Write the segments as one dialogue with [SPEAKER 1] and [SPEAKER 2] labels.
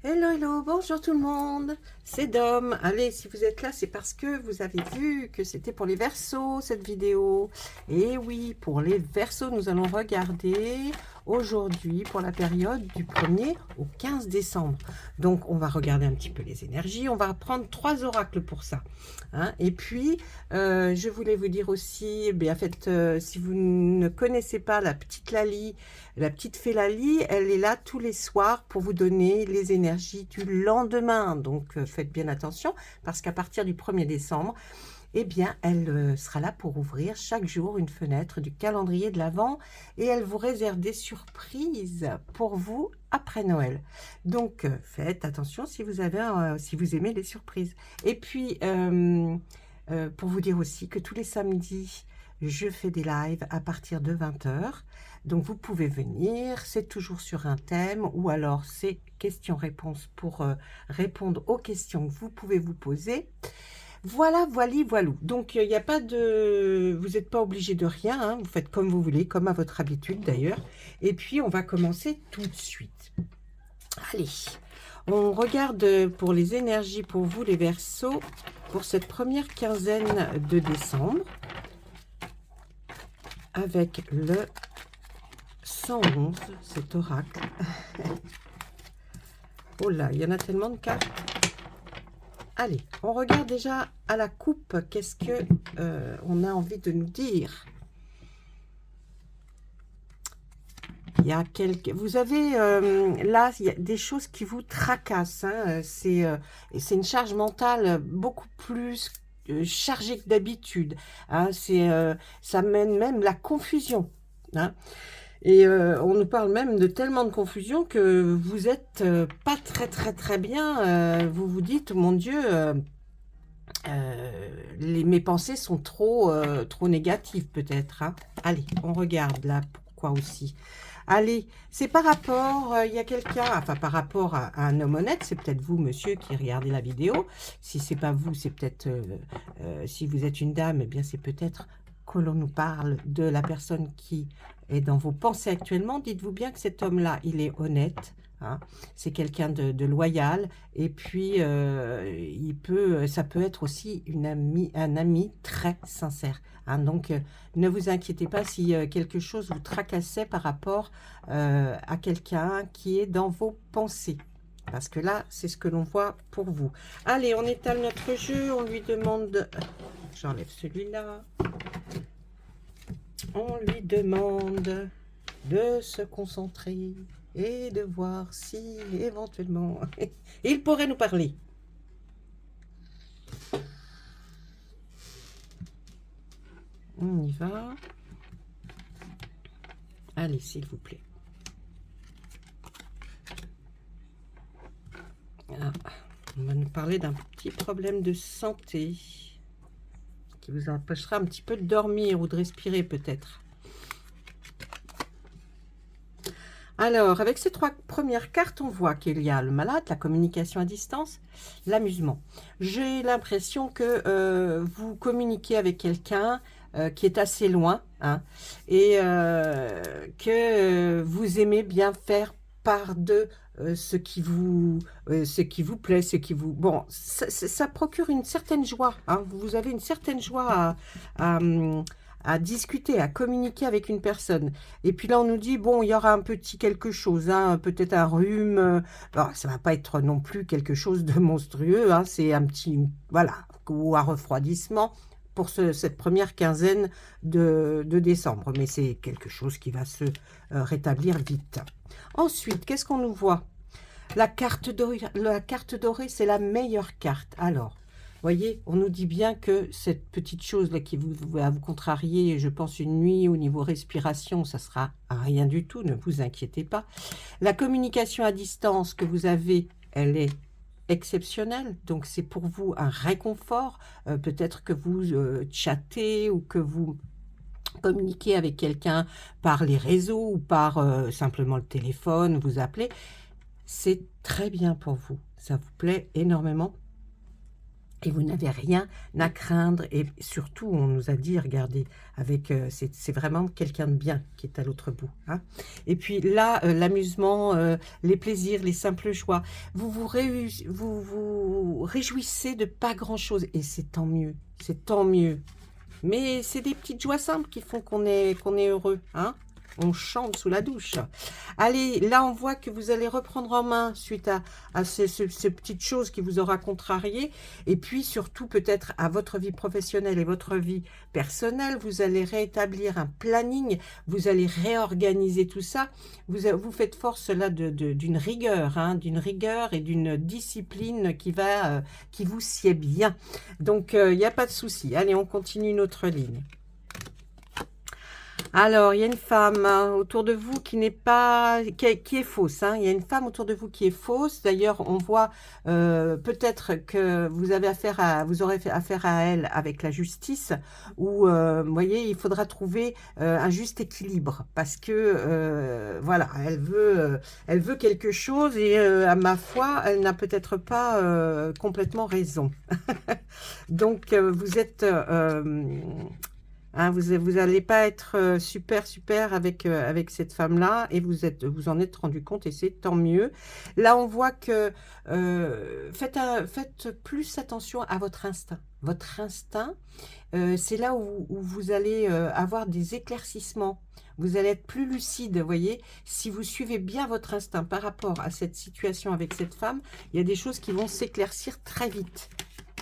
[SPEAKER 1] Hello, hello, bonjour tout le monde, c'est Dom. Allez, si vous êtes là, c'est parce que vous avez vu que c'était pour les Verseaux, cette vidéo. Et oui, pour les Verseaux, nous allons regarder aujourd'hui pour la période du 1er au 15 décembre. Donc, on va regarder un petit peu les énergies. On va prendre 3 oracles pour ça. Hein. Et puis, je voulais vous dire aussi, en fait, si vous ne connaissez pas la petite Lali, la petite fée Lali, elle est là tous les soirs pour vous donner les énergies du lendemain. Donc, faites bien attention parce qu'à partir du 1er décembre, eh bien, elle sera là pour ouvrir chaque jour une fenêtre du calendrier de l'Avent et elle vous réserve des surprises pour vous après Noël. Donc, faites attention si vous aimez les surprises. Et puis, pour vous dire aussi que tous les samedis, je fais des lives à partir de 20 h. Donc, vous pouvez venir, c'est toujours sur un thème ou alors c'est questions-réponses pour répondre aux questions que vous pouvez vous poser. Voilà, voilou. Donc, il n'y a pas de... Vous n'êtes pas obligé de rien, hein. Vous faites comme vous voulez, comme à votre habitude d'ailleurs. Et puis, on va commencer tout de suite. Allez, on regarde pour les énergies pour vous, les Verseaux, pour cette première quinzaine de décembre, avec le 111, cet oracle. Oh là, il y en a tellement de cartes. Allez, on regarde déjà à la coupe, qu'est-ce que on a envie de nous dire. Il y a quelques... Vous avez là, il y a des choses qui vous tracassent. Hein. C'est une charge mentale beaucoup plus chargée que d'habitude. Hein. Ça mène même la confusion. Hein. Et on nous parle même de tellement de confusion que vous n'êtes pas très bien. Vous vous dites, mon Dieu... mes pensées sont trop négatives peut-être. Hein. Allez, on regarde là, pourquoi aussi. Allez, c'est par rapport, il y a quelqu'un, enfin par rapport à un homme honnête, c'est peut-être vous monsieur qui regardez la vidéo. Si c'est pas vous, c'est peut-être, si vous êtes une dame, eh bien c'est peut-être que l'on nous parle de la personne qui est dans vos pensées actuellement. Dites-vous bien que cet homme-là, il est honnête. Hein. C'est quelqu'un de loyal et puis ça peut être aussi un ami très sincère. Hein. Donc, ne vous inquiétez pas si quelque chose vous tracassait par rapport à quelqu'un qui est dans vos pensées. Parce que là, c'est ce que l'on voit pour vous. Allez, on étale notre jeu. On lui demande... J'enlève celui-là. On lui demande de se concentrer et de voir si éventuellement il pourrait nous parler. On y va. Allez, s'il vous plaît. Ah, on va nous parler d'un petit problème de santé qui vous empêchera un petit peu de dormir ou de respirer peut-être. Alors, avec ces 3 premières cartes, on voit qu'il y a le malade, la communication à distance, l'amusement. J'ai l'impression que vous communiquez avec quelqu'un qui est assez loin, hein, et que vous aimez bien faire part de ce qui vous plaît, ce qui vous... Bon, ça procure une certaine joie. Hein, vous avez une certaine joie à discuter, à communiquer avec une personne. Et puis là, on nous dit, bon, il y aura un petit quelque chose, hein, peut-être un rhume. Alors, ça va pas être non plus quelque chose de monstrueux. Hein, c'est un petit, voilà, ou un refroidissement pour cette première quinzaine de décembre. Mais c'est quelque chose qui va se rétablir vite. Ensuite, qu'est-ce qu'on nous voit? La carte dorée, c'est la meilleure carte. Alors, voyez, on nous dit bien que cette petite chose-là qui va vous contrarier, je pense, une nuit au niveau respiration, ça sera rien du tout, ne vous inquiétez pas. La communication à distance que vous avez, elle est exceptionnelle, donc c'est pour vous un réconfort. Peut-être que vous chattez ou que vous communiquez avec quelqu'un par les réseaux ou par simplement le téléphone, vous appelez. C'est très bien pour vous, ça vous plaît énormément. Et vous n'avez rien à craindre. Et surtout, on nous a dit, regardez, avec c'est vraiment quelqu'un de bien qui est à l'autre bout. Hein. Et puis là, l'amusement, les plaisirs, les simples joies, vous réjouissez de pas grand-chose. Et c'est tant mieux, c'est tant mieux. Mais c'est des petites joies simples qui font qu'on est heureux. Hein. On chante sous la douche. Allez, là, on voit que vous allez reprendre en main suite à ces petites choses qui vous aura contrarié. Et puis, surtout, peut-être à votre vie professionnelle et votre vie personnelle, vous allez rétablir un planning. Vous allez réorganiser tout ça. Vous faites force là d'une rigueur, hein, d'une rigueur et d'une discipline qui vous sied bien. Donc, il n'y a pas de souci. Allez, on continue notre ligne. Alors, il y a une femme autour de vous qui n'est pas, qui est fausse. Hein. Il y a une femme autour de vous qui est fausse. D'ailleurs, on voit peut-être que vous aurez affaire à elle avec la justice. Ou, vous voyez, il faudra trouver un juste équilibre parce que voilà, elle veut quelque chose et à ma foi, elle n'a peut-être pas complètement raison. Donc, vous êtes hein, vous n'allez pas être super avec cette femme-là et vous en êtes rendu compte et c'est tant mieux. Là, on voit que faites plus attention à votre instinct. Votre instinct, c'est là où vous allez avoir des éclaircissements. Vous allez être plus lucide, vous voyez. Si vous suivez bien votre instinct par rapport à cette situation avec cette femme, il y a des choses qui vont s'éclaircir très vite.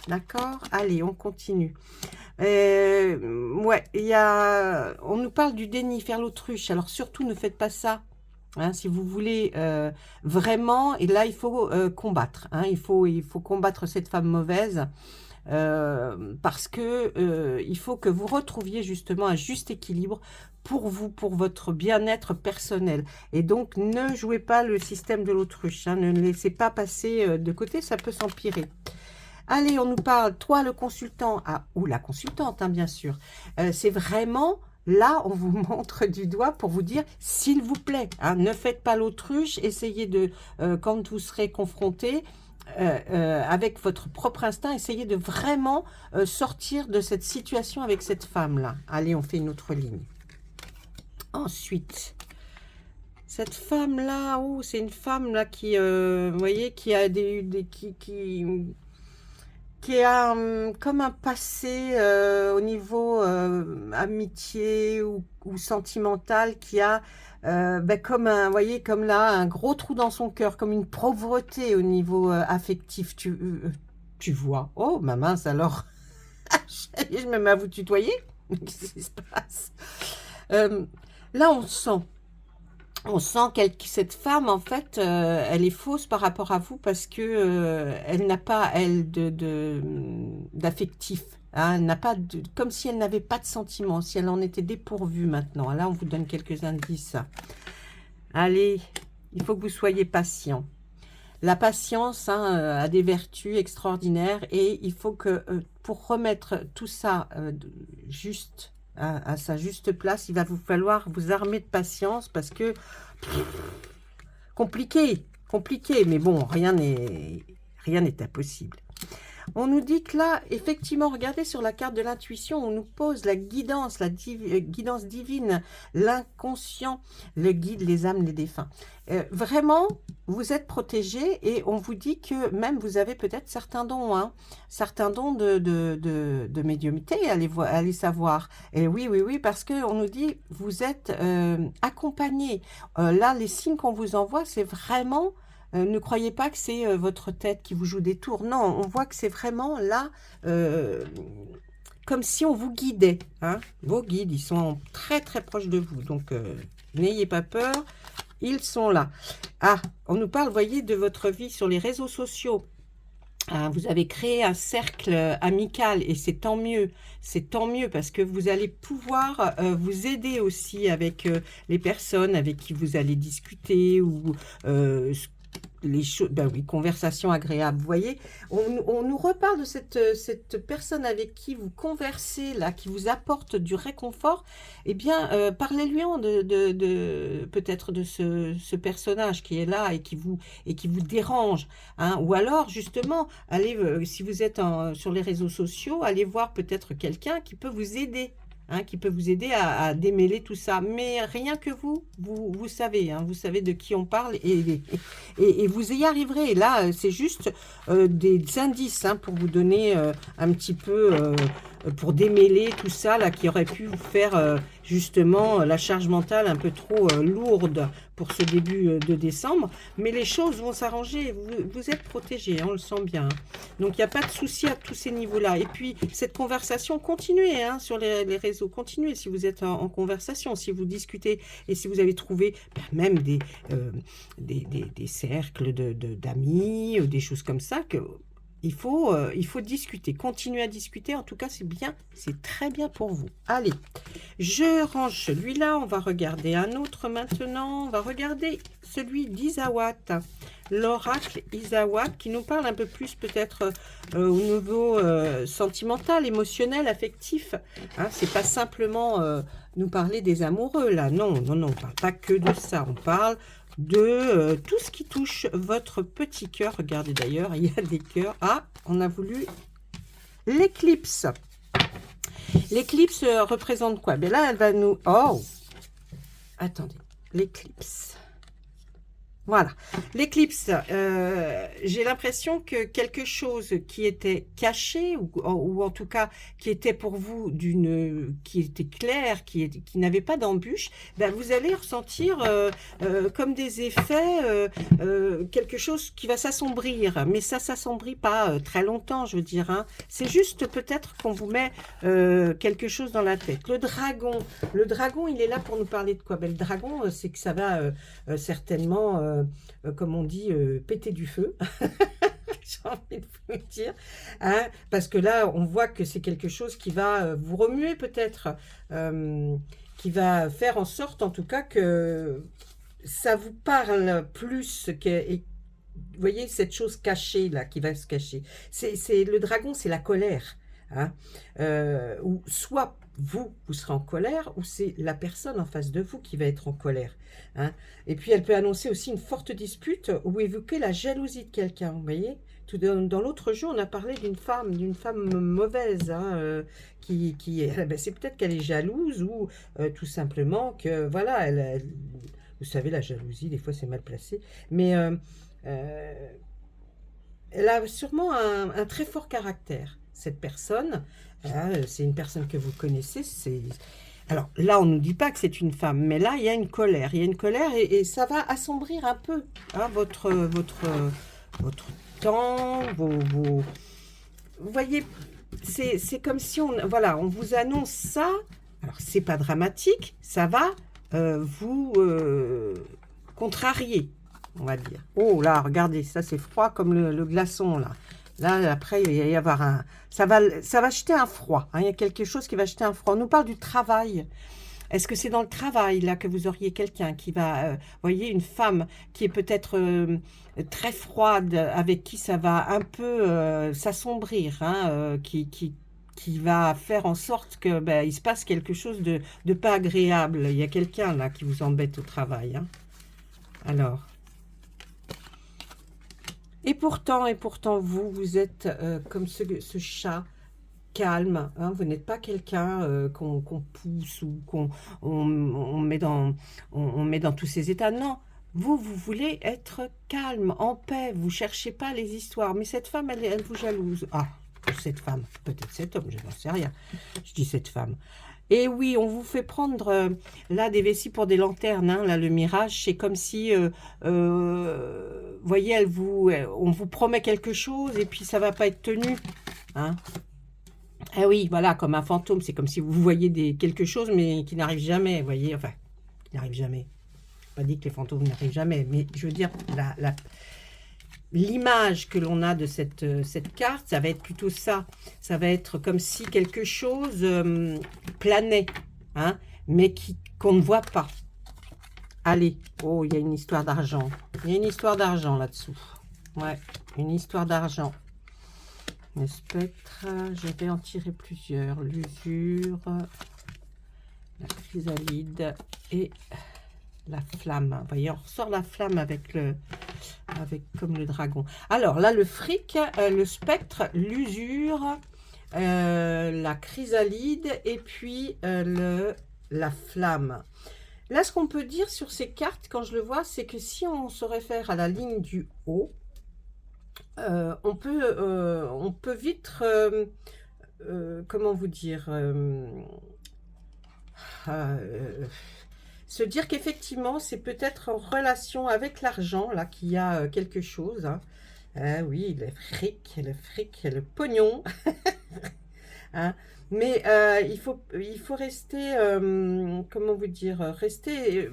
[SPEAKER 1] D'accord? Allez, on continue. Ouais, on nous parle du déni, faire l'autruche. Alors surtout, ne faites pas ça. Hein, si vous voulez vraiment, et là, il faut combattre. Hein, il faut combattre cette femme mauvaise. Parce que il faut que vous retrouviez justement un juste équilibre pour vous, pour votre bien-être personnel. Et donc, ne jouez pas le système de l'autruche. Hein, ne le laissez pas passer de côté, ça peut s'empirer. Allez, on nous parle, toi le consultant, ou la consultante, hein, bien sûr. C'est vraiment, là, on vous montre du doigt pour vous dire, s'il vous plaît, hein, ne faites pas l'autruche, essayez de, quand vous serez confronté, avec votre propre instinct, essayez de vraiment sortir de cette situation avec cette femme-là. Allez, on fait une autre ligne. Ensuite, cette femme-là, oh, c'est une femme là qui, vous voyez, qui a qui a comme un passé au niveau amitié ou sentimental, qui a comme un, vous voyez, comme là, un gros trou dans son cœur, comme une pauvreté au niveau affectif. Tu vois, oh, ma mince, alors, je me mets à vous tutoyer. Qu'est-ce qui se passe? Là, on sent que cette femme, en fait, elle est fausse par rapport à vous parce que elle n'a pas, elle, d'affectif. Hein, elle n'a pas comme si elle n'avait pas de sentiments, si elle en était dépourvue maintenant. Là, on vous donne quelques indices. Allez, il faut que vous soyez patient. La patience a des vertus extraordinaires et il faut que, pour remettre tout ça juste à sa juste place, il va vous falloir vous armer de patience parce que compliqué, mais bon, rien n'est impossible. On nous dit que là, effectivement, regardez sur la carte de l'intuition, on nous pose la guidance, guidance divine, l'inconscient, le guide, les âmes, les défunts. Vraiment, vous êtes protégés et on vous dit que même vous avez peut-être certains dons, hein, certains dons de médiumnité, allez savoir. Et oui, parce qu'on nous dit vous êtes accompagnés. Là, les signes qu'on vous envoie, c'est vraiment... ne croyez pas que c'est votre tête qui vous joue des tours. Non, on voit que c'est vraiment là, comme si on vous guidait. Hein. Vos guides, ils sont très très proches de vous. Donc, n'ayez pas peur, ils sont là. Ah, on nous parle, voyez, de votre vie sur les réseaux sociaux. Vous avez créé un cercle amical et c'est tant mieux parce que vous allez pouvoir vous aider aussi avec les personnes avec qui vous allez discuter ou les choses, ben oui, conversation agréable, vous voyez, on nous reparle de cette personne avec qui vous conversez, là, qui vous apporte du réconfort, eh bien, parlez-lui peut-être de ce personnage qui est là et qui vous dérange, hein, ou alors, justement, allez, si vous êtes sur les réseaux sociaux, allez voir peut-être quelqu'un qui peut vous aider, hein, qui peut vous aider à démêler tout ça. Mais rien que vous savez, hein, vous savez de qui on parle et vous y arriverez. Et là, c'est juste des indices, hein, pour vous donner un petit peu, pour démêler tout ça, là, qui aurait pu vous faire justement la charge mentale un peu trop lourde pour ce début de décembre. Mais les choses vont s'arranger, vous êtes protégés, hein, on le sent bien. Donc, il n'y a pas de souci à tous ces niveaux-là. Et puis, cette conversation, continuez, hein, sur les réseaux, continuez si vous êtes en conversation, si vous discutez et si vous avez trouvé même des cercles d'amis, des choses comme ça, il faut discuter, continuer à discuter. En tout cas, c'est bien, c'est très bien pour vous. Allez, je range celui-là. On va regarder un autre maintenant. On va regarder celui d'Isawat, l'oracle Isawat, qui nous parle un peu plus peut-être au niveau sentimental, émotionnel, affectif. Hein, c'est pas simplement nous parler des amoureux, là. Non, non, non, on parle pas que de ça. On parle de tout ce qui touche votre petit cœur. Regardez d'ailleurs, il y a des cœurs. Ah, on a voulu l'éclipse. L'éclipse représente quoi? Ben là, elle va nous... Oh, attendez, l'éclipse. Voilà, l'éclipse, j'ai l'impression que quelque chose qui était caché, ou en tout cas qui était pour vous qui était clair, qui n'avait pas d'embûche, ben vous allez ressentir comme des effets, quelque chose qui va s'assombrir, mais ça s'assombrit pas très longtemps, je veux dire, hein. C'est juste peut-être qu'on vous met quelque chose dans la tête. Le dragon, il est là pour nous parler de quoi? Ben, le dragon, c'est que ça va certainement... comme on dit, péter du feu, j'ai envie de vous dire, hein, parce que là, on voit que c'est quelque chose qui va vous remuer peut-être, qui va faire en sorte, en tout cas, que ça vous parle plus, vous voyez, cette chose cachée, là, qui va se cacher. Le dragon, c'est la colère, hein, ou soit vous serez en colère, ou c'est la personne en face de vous qui va être en colère, hein. Et puis elle peut annoncer aussi une forte dispute ou évoquer la jalousie de quelqu'un, vous voyez. Dans l'autre jour, on a parlé d'une femme mauvaise, hein, ben, c'est peut-être qu'elle est jalouse, ou tout simplement que, voilà, vous savez, la jalousie, des fois c'est mal placé, mais elle a sûrement un très fort caractère, cette personne. C'est une personne que vous connaissez. Alors là, on ne nous dit pas que c'est une femme, mais là, il y a une colère. Il y a une colère et ça va assombrir un peu, hein, votre temps, vous voyez, c'est comme si on vous annonce ça. Alors, c'est pas dramatique, ça va vous contrarier, on va dire. Oh là, regardez, ça c'est froid comme le glaçon, là. Là, après, il va y avoir ça va jeter un froid, hein, il y a quelque chose qui va jeter un froid. On nous parle du travail. Est-ce que c'est dans le travail, là, que vous auriez quelqu'un qui va... voyez, une femme qui est peut-être très froide, avec qui ça va un peu s'assombrir, hein, qui va faire en sorte que il se passe quelque chose de pas agréable. Il y a quelqu'un, là, qui vous embête au travail, hein. Alors... Et pourtant, vous êtes comme ce chat calme, hein, vous n'êtes pas quelqu'un qu'on pousse ou on met dans tous ces états. Non, vous voulez être calme, en paix, vous ne cherchez pas les histoires. Mais cette femme, elle vous jalouse. Ah, cette femme, peut-être cet homme, je n'en sais rien. Je dis cette femme. Et oui, on vous fait prendre là des vessies pour des lanternes, hein, là le mirage, c'est comme si, voyez, on vous promet quelque chose et puis ça va pas être tenu, hein. Ah oui, voilà, comme un fantôme, c'est comme si vous voyez quelque chose mais qui n'arrive jamais, vous voyez, enfin, qui n'arrive jamais. Pas dit que les fantômes n'arrivent jamais, mais je veux dire, l'image que l'on a de cette carte, ça va être plutôt ça. Ça va être comme si quelque chose planait, hein, mais qu'on ne voit pas. Allez, oh, il y a une histoire d'argent. Il y a une histoire d'argent là-dessous. Ouais, une histoire d'argent. Le spectre, je vais en tirer plusieurs. L'usure, la chrysalide et la flamme. Vous voyez, on ressort la flamme avec comme le dragon. Alors là, le fric, le spectre, l'usure, la chrysalide et puis la flamme. Là, ce qu'on peut dire sur ces cartes, quand je le vois, c'est que si on se réfère à la ligne du haut, on peut vite, comment vous dire, se dire qu'effectivement, c'est peut-être en relation avec l'argent, là, qu'il y a quelque chose. Hein. Oui, le fric, le pognon. Hein. Mais il faut rester, comment vous dire, restez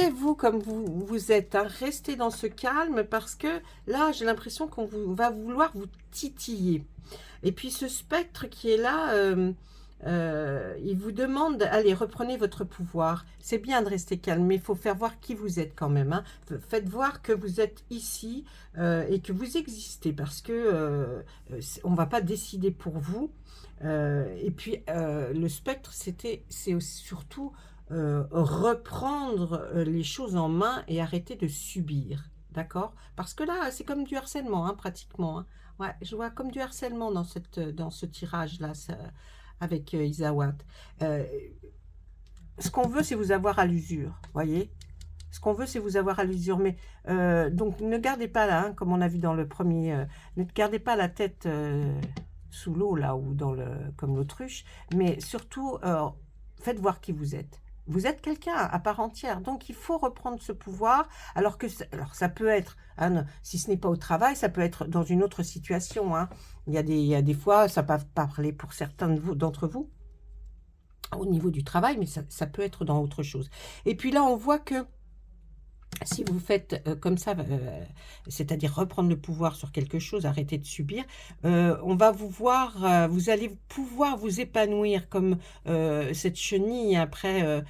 [SPEAKER 1] vous comme vous êtes, hein. Restez dans ce calme parce que là, j'ai l'impression qu'on va vouloir vous titiller. Et puis ce spectre qui est là, il vous demande, allez, reprenez votre pouvoir. C'est bien de rester calme, mais il faut faire voir qui vous êtes quand même. Hein. Faites voir que vous êtes ici et que vous existez parce que on ne va pas décider pour vous. Et puis le spectre, c'est surtout reprendre les choses en main et arrêter de subir. D'accord? Parce que là, c'est comme du harcèlement, hein, pratiquement. Hein. Ouais, je vois comme du harcèlement dans ce tirage-là, avec Isawat. Ce qu'on veut, c'est vous avoir à l'usure, voyez. Ce qu'on veut, c'est vous avoir à l'usure. Mais donc, ne gardez pas là, hein, comme on a vu dans le premier, ne gardez pas la tête sous l'eau, là, ou comme l'autruche. Mais surtout, faites voir qui vous êtes. Vous êtes quelqu'un à part entière, donc il faut reprendre ce pouvoir, alors ça peut être, hein, si ce n'est pas au travail, ça peut être dans une autre situation. Hein. Il y a des fois, ça peut pas parler pour certains d'entre vous, au niveau du travail, mais ça peut être dans autre chose. Et puis là, on voit que si vous faites comme ça, c'est-à-dire reprendre le pouvoir sur quelque chose, arrêter de subir, on va vous voir, vous allez pouvoir vous épanouir comme cette chenille après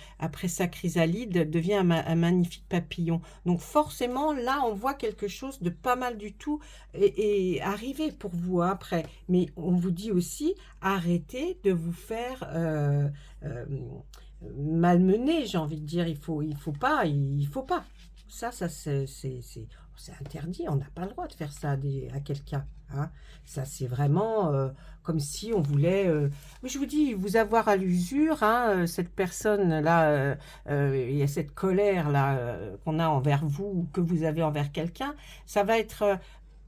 [SPEAKER 1] sa chrysalide devient un magnifique papillon. Donc forcément, là, on voit quelque chose de pas mal du tout et arriver pour vous après. Mais on vous dit aussi, arrêtez de vous faire malmener, j'ai envie de dire. Il faut pas, il faut pas. Ça c'est interdit, on n'a pas le droit de faire ça à quelqu'un. Hein. Ça, c'est vraiment comme si on voulait, je vous dis, vous avoir à l'usure, hein, cette personne-là, il y a cette colère-là qu'on a envers vous ou que vous avez envers quelqu'un, ça va être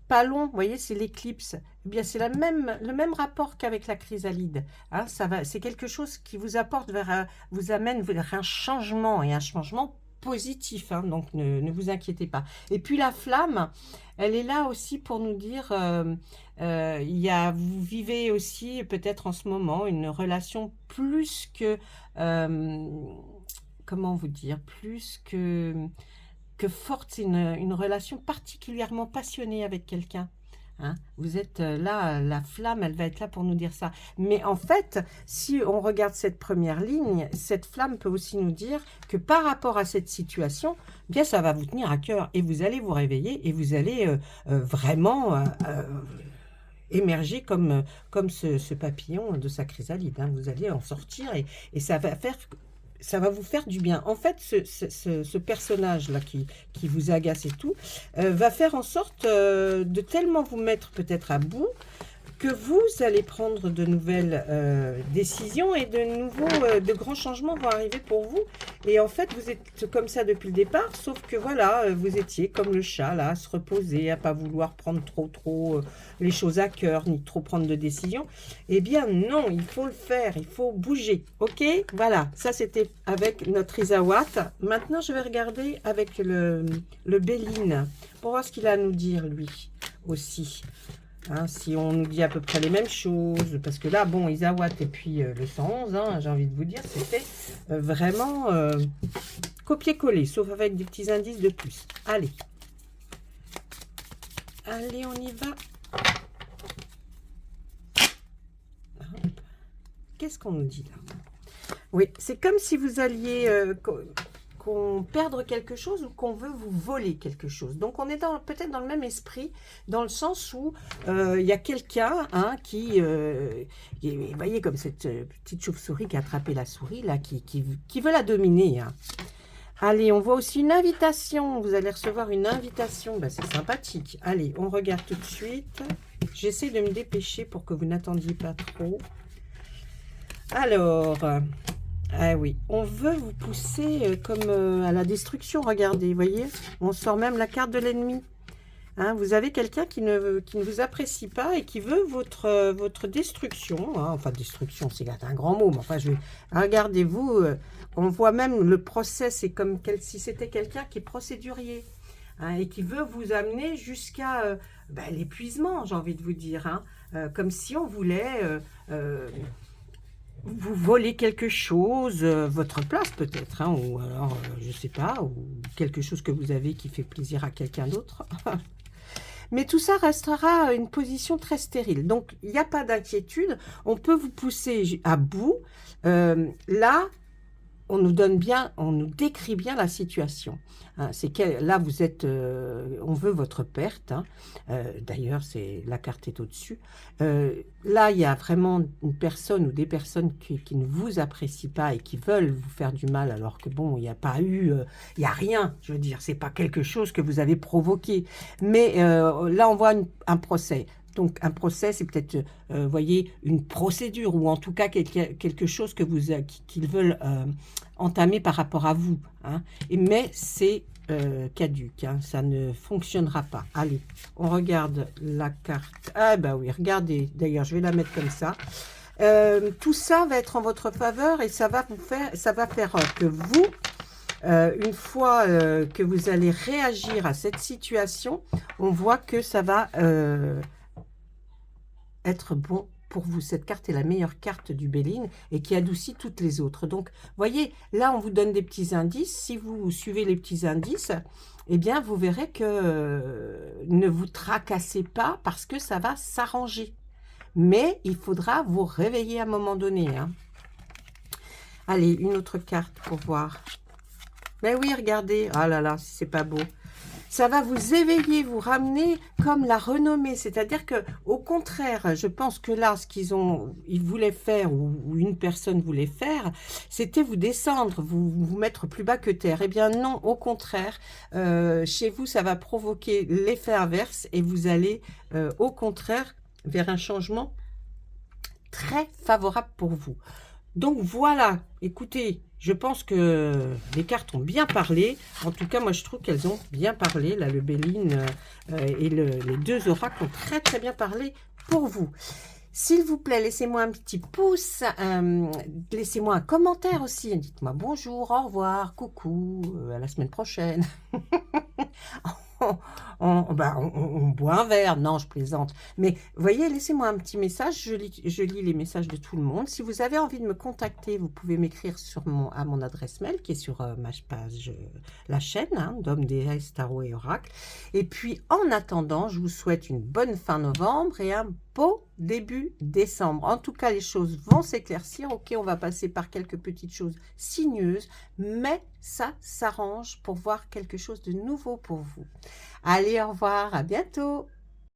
[SPEAKER 1] pas long, vous voyez, c'est l'éclipse. Eh bien, c'est le même rapport qu'avec la chrysalide. Hein, c'est quelque chose qui vous apporte vous amène vers un changement et un changement positif, hein, donc ne vous inquiétez pas. Et puis la flamme, elle est là aussi pour nous dire, vous vivez aussi peut-être en ce moment une relation plus que, comment vous dire, plus que forte, c'est une relation particulièrement passionnée avec quelqu'un. Hein, vous êtes là, la flamme, elle va être là pour nous dire ça. Mais en fait, si on regarde cette première ligne, cette flamme peut aussi nous dire que par rapport à cette situation, bien ça va vous tenir à cœur et vous allez vous réveiller et vous allez vraiment émerger comme ce papillon de sa chrysalide. Hein. Vous allez en sortir et ça va vous faire du bien. En fait, ce personnage-là qui vous agace et tout, va faire en sorte de tellement vous mettre peut-être à bout que vous allez prendre de nouvelles décisions et de grands changements vont arriver pour vous. Et en fait, vous êtes comme ça depuis le départ, sauf que voilà, vous étiez comme le chat, là, à se reposer, à pas vouloir prendre trop les choses à cœur, ni trop prendre de décisions. Eh bien non, il faut le faire, il faut bouger, ok? Voilà, ça c'était avec notre Isawat. Maintenant, je vais regarder avec le Béline, pour voir ce qu'il a à nous dire, lui, aussi. Hein, si on nous dit à peu près les mêmes choses, parce que là, bon, Isawat et puis le 111, hein, j'ai envie de vous dire, c'était vraiment copier-coller, sauf avec des petits indices de plus. Allez. Allez, on y va. Qu'est-ce qu'on nous dit là? Oui, c'est comme si vous alliez qu'on perde quelque chose ou qu'on veut vous voler quelque chose. Donc on est peut-être dans le même esprit, dans le sens où il y a quelqu'un hein, vous voyez comme cette petite chauve-souris qui a attrapé la souris, là, qui veut la dominer. Hein. Allez, on voit aussi une invitation. Vous allez recevoir une invitation. Ben, c'est sympathique. Allez, on regarde tout de suite. J'essaie de me dépêcher pour que vous n'attendiez pas trop. Alors, ah oui, on veut vous pousser comme à la destruction. Regardez, vous voyez, on sort même la carte de l'ennemi. Hein, vous avez quelqu'un qui ne vous apprécie pas et qui veut votre destruction. Hein. Enfin, destruction, c'est un grand mot. Mais enfin, regardez-vous, on voit même le procès, c'est comme si c'était quelqu'un qui est procédurier. Hein, et qui veut vous amener jusqu'à l'épuisement, j'ai envie de vous dire. Hein, comme si on voulait vous voler quelque chose, votre place peut-être, hein, ou alors, je ne sais pas, ou quelque chose que vous avez qui fait plaisir à quelqu'un d'autre. Mais tout ça restera une position très stérile. Donc, il n'y a pas d'inquiétude. On peut vous pousser à bout. Là, on nous décrit bien la situation. Hein, c'est que là, vous êtes, on veut votre perte. Hein. D'ailleurs, la carte est au-dessus. Là, il y a vraiment une personne ou des personnes qui ne vous apprécient pas et qui veulent vous faire du mal, alors que bon, il n'y a pas eu, il n'y a rien. Je veux dire, c'est pas quelque chose que vous avez provoqué. Mais là, on voit un procès. Donc, un procès, c'est peut-être, voyez, une procédure ou en tout cas quelque chose que qu'ils veulent entamer par rapport à vous. Hein. Mais c'est caduque, hein, ça ne fonctionnera pas. Allez, on regarde la carte. Ah bah oui, regardez. D'ailleurs, je vais la mettre comme ça. Tout ça va être en votre faveur et ça va faire que vous, une fois que vous allez réagir à cette situation, on voit que ça va être bon pour vous. Cette carte est la meilleure carte du Béline et qui adoucit toutes les autres. Donc, voyez, là, on vous donne des petits indices. Si vous suivez les petits indices, eh bien, vous verrez que ne vous tracassez pas parce que ça va s'arranger. Mais il faudra vous réveiller à un moment donné. Hein. Allez, une autre carte pour voir. Mais oui, regardez. Ah là là, c'est pas beau. Ça va vous éveiller, vous ramener comme la renommée. C'est-à-dire que, au contraire, je pense que là, ce ils voulaient faire, ou une personne voulait faire, c'était vous descendre, vous mettre plus bas que terre. Eh bien non, au contraire, chez vous, ça va provoquer l'effet inverse et vous allez, au contraire, vers un changement très favorable pour vous. Donc voilà, écoutez, je pense que les cartes ont bien parlé. En tout cas, moi je trouve qu'elles ont bien parlé. Là, le Béline et les deux oracles ont très très bien parlé pour vous. S'il vous plaît, laissez-moi un petit pouce, laissez-moi un commentaire aussi. Dites-moi bonjour, au revoir, coucou, à la semaine prochaine. On boit un verre. Non, je plaisante. Mais voyez, laissez-moi un petit message. Je lis les messages de tout le monde. Si vous avez envie de me contacter, vous pouvez m'écrire à mon adresse mail qui est sur ma page, la chaîne, hein, Dom, déesse, tarot et oracle. Et puis, en attendant, je vous souhaite une bonne fin novembre et un beau début décembre. En tout cas, les choses vont s'éclaircir. Ok, on va passer par quelques petites choses sinueuses, mais ça s'arrange pour voir quelque chose de nouveau pour vous. Allez, au revoir, à bientôt.